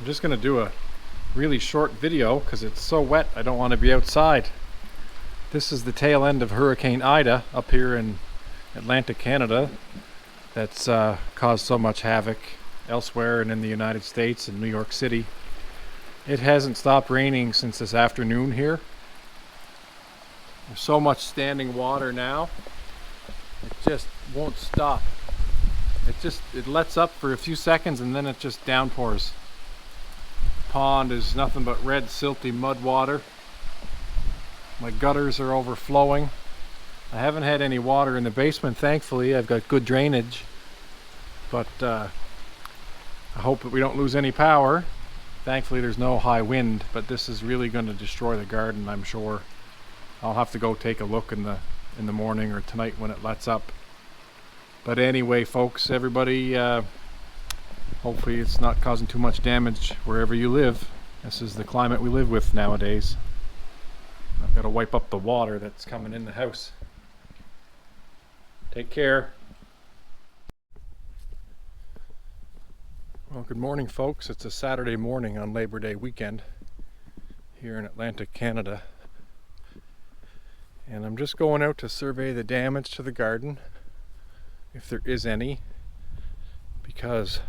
just going to do a really short video because it's so wet I don't want to be outside. This is the tail end of Hurricane Ida up here in Atlantic Canada that's caused so much havoc elsewhere and in the United States and New York City. It hasn't stopped raining since this afternoon here. There's so much standing water now, it just won't stop. It lets up for a few seconds and then it just downpours. The pond is nothing but red silty mud water. My gutters are overflowing. I haven't had any water in the basement, thankfully. I've got good drainage, but I hope that we don't lose any power. Thankfully there's no high wind, but this is really going to destroy the garden, I'm sure. I'll have to go take a look in the morning or tonight when it lets up. But anyway, folks, everybody, hopefully it's not causing too much damage wherever you live. This is the climate we live with nowadays. I've got to wipe up the water that's coming in the house. Take care. Well, good morning, folks. It's a Saturday morning on Labor Day weekend here in Atlantic Canada. And I'm just going out to survey the damage to the garden, if there is any, because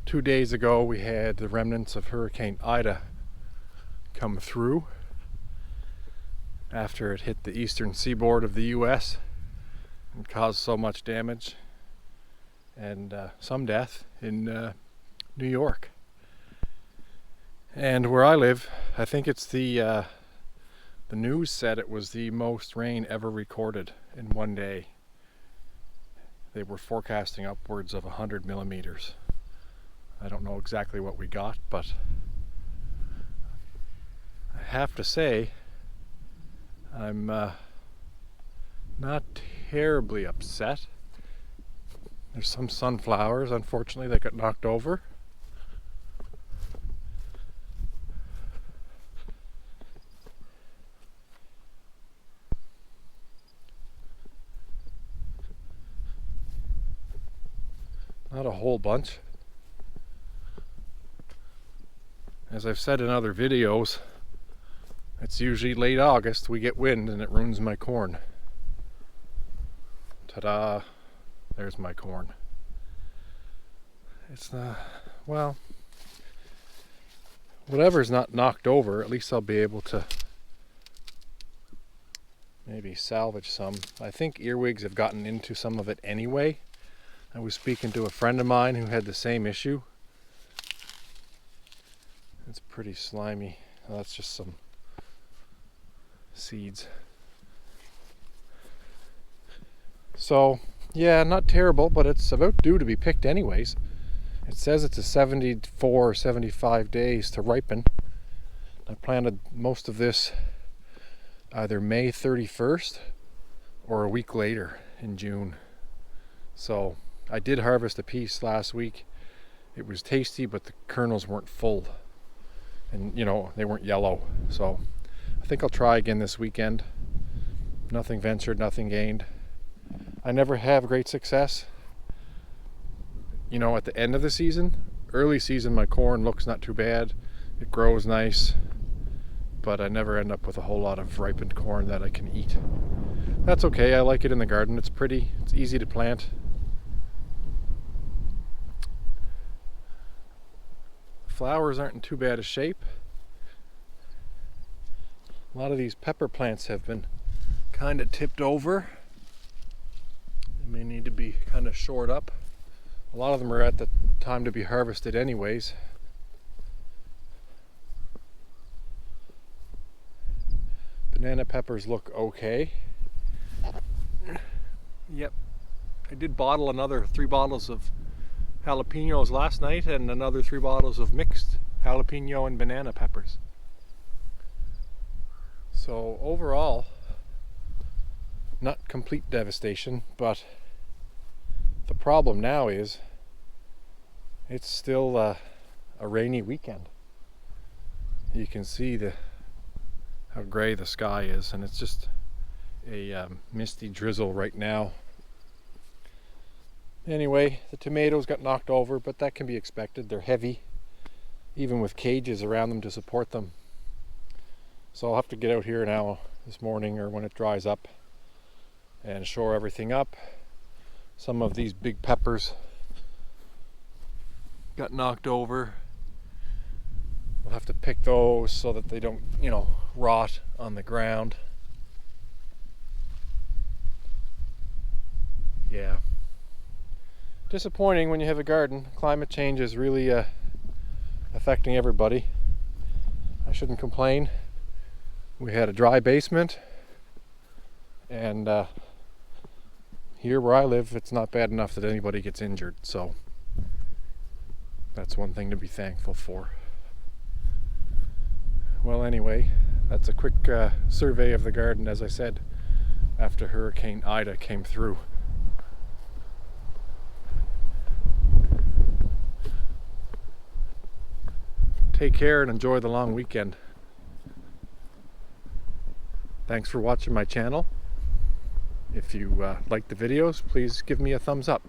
2 days ago we had the remnants of Hurricane Ida come through after it hit the eastern seaboard of the US and caused so much damage and some death in New York. And where I live, I think it's the news said it was the most rain ever recorded in one day. They were forecasting upwards of 100 millimeters. I don't know exactly what we got, but I have to say I'm not terribly upset. There's some sunflowers, unfortunately, that got knocked over. Not a whole bunch. As I've said in other videos, it's usually late August we get wind and it ruins my corn. Ta-da! There's my corn. It's not, well, whatever's not knocked over, at least I'll be able to maybe salvage some. I think earwigs have gotten into some of it anyway. I was speaking to a friend of mine who had the same issue. It's pretty slimy. Oh, that's just some seeds. So, yeah, not terrible, but it's about due to be picked anyways. It says it's a 74 or 75 days to ripen. I planted most of this either May 31st or a week later in June. So I did harvest a piece last week. It was tasty, but the kernels weren't full. And, you know, they weren't yellow. So I think I'll try again this weekend. Nothing ventured, nothing gained. I never have great success, you know, at the end of the season. Early season, my corn looks not too bad. It grows nice, but I never end up with a whole lot of ripened corn that I can eat. That's okay. I like it in the garden. It's pretty. It's easy to plant. Flowers aren't in too bad a shape. A lot of these pepper plants have been kind of tipped over. They may need to be kind of shored up. A lot of them are at the time to be harvested anyways. Banana peppers look okay. Yep. I did bottle another 3 bottles of jalapenos last night and another 3 bottles of mixed jalapeno and banana peppers. So overall, not complete devastation, but the problem now is it's still a rainy weekend. You can see how gray the sky is, and it's just a misty drizzle right now. Anyway, the tomatoes got knocked over, but that can be expected. They're heavy. even with cages around them to support them. So I'll have to get out here now this morning or when it dries up and shore everything up. Some of these big peppers got knocked over. We'll have to pick those so that they don't, rot on the ground. Yeah. Disappointing when you have a garden. Climate change is really affecting everybody. I shouldn't complain. We had a dry basement, and here where I live, it's not bad enough that anybody gets injured, so that's one thing to be thankful for. Well, anyway, that's a quick survey of the garden, as I said, after Hurricane Ida came through. Take care and enjoy the long weekend. Thanks for watching my channel. If you like the videos, please give me a thumbs up.